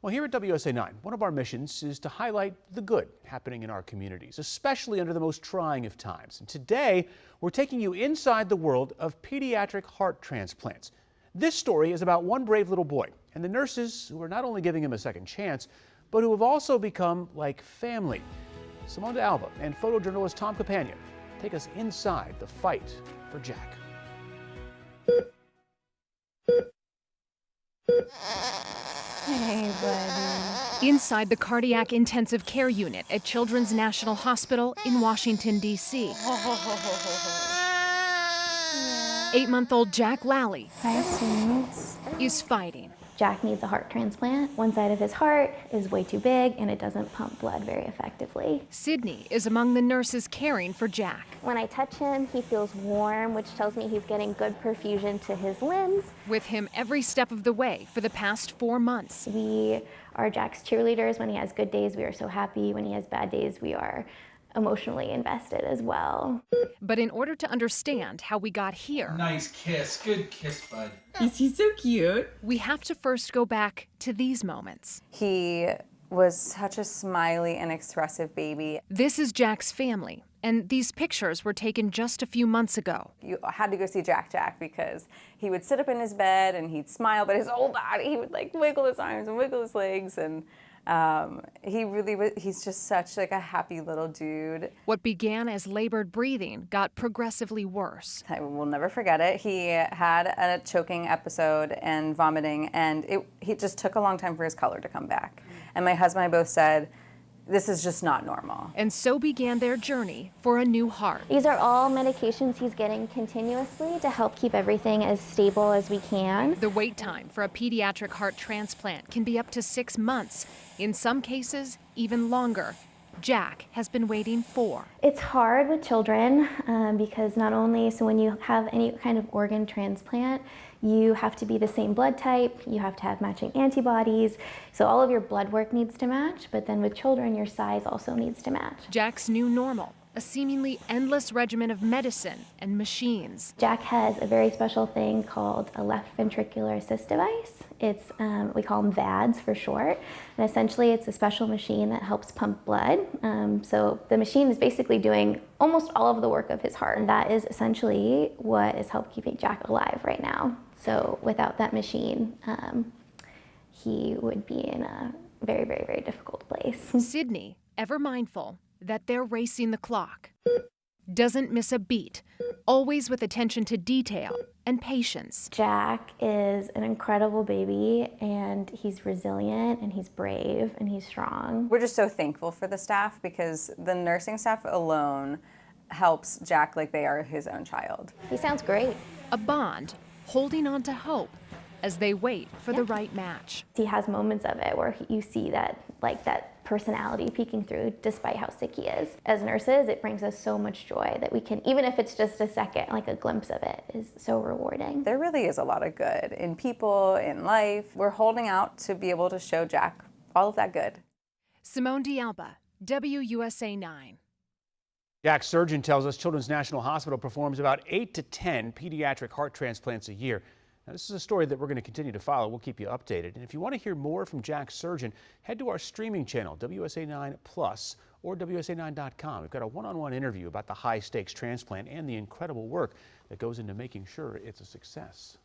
Well, here at WSA 9, one of our missions is to highlight the good happening in our communities, especially under the most trying of times. And today, we're taking you inside the world of pediatric heart transplants. This story is about one brave little boy and the nurses who are not only giving him a second chance, but who have also become like family. Simone Alba and photojournalist Tom Companion take us inside the fight for Jack. Hey, buddy. Inside the cardiac intensive care unit at Children's National Hospital in Washington, D.C. 8-month-old Jack Lally is fighting. Jack needs a heart transplant. One side of his heart is way too big and it doesn't pump blood very effectively. Sydney is among the nurses caring for Jack. When I touch him, he feels warm, which tells me he's getting good perfusion to his limbs. With him every step of the way for the past 4 months. We are Jack's cheerleaders. When he has good days, we are so happy. When he has bad days, we are emotionally invested as well. But in order to understand how we got here, nice kiss, good kiss, bud. Is he so cute? we have to first go back to these moments. He was such a smiley and expressive baby. This is Jack's family, and these pictures were taken just a few months ago. You had to go see Jack because he would sit up in his bed and he'd smile, but his whole body, he would like wiggle his arms and wiggle his legs, and he's just such like a happy little dude. What began as labored breathing got progressively worse. I will never forget it. He had a choking episode and vomiting, and it just took a long time for his color to come back. And my husband and I both said, this is just not normal. And so began their journey for a new heart. These are all medications he's getting continuously to help keep everything as stable as we can. The wait time for a pediatric heart transplant can be up to 6 months. In some cases, even longer. Jack has been waiting 4. It's hard with children because not only, so when you have any kind of organ transplant, you have to be the same blood type, you have to have matching antibodies, so all of your blood work needs to match, but then with children, your size also needs to match. Jack's new normal, a seemingly endless regimen of medicine and machines. Jack has a very special thing called a left ventricular assist device. It's, we call them VADs for short, and essentially it's a special machine that helps pump blood. So the machine is basically doing almost all of the work of his heart, and that is essentially what is helping keeping Jack alive right now. So without that machine, he would be in a very, very, very difficult place. Sydney, ever mindful that they're racing the clock, doesn't miss a beat, always with attention to detail and patience. Jack is an incredible baby, and he's resilient, and he's brave, and he's strong. We're just so thankful for the staff because the nursing staff alone helps Jack like they are his own child. He sounds great. A bond holding on to hope as they wait for the right match. He has moments of it where you see that, like, that personality peeking through despite how sick he is. As nurses, it brings us so much joy that we can, even if it's just a second, like a glimpse of it is so rewarding. There really is a lot of good in people, in life. We're holding out to be able to show Jack all of that good. Simone Alba, WUSA 9. Jack's surgeon tells us Children's National Hospital performs about 8 to 10 pediatric heart transplants a year. Now, this is a story that we're going to continue to follow. We'll keep you updated. And if you want to hear more from Jack's surgeon, head to our streaming channel, WSA 9 Plus, or WSA9.com. We've got a one-on-one interview about the high-stakes transplant and the incredible work that goes into making sure it's a success.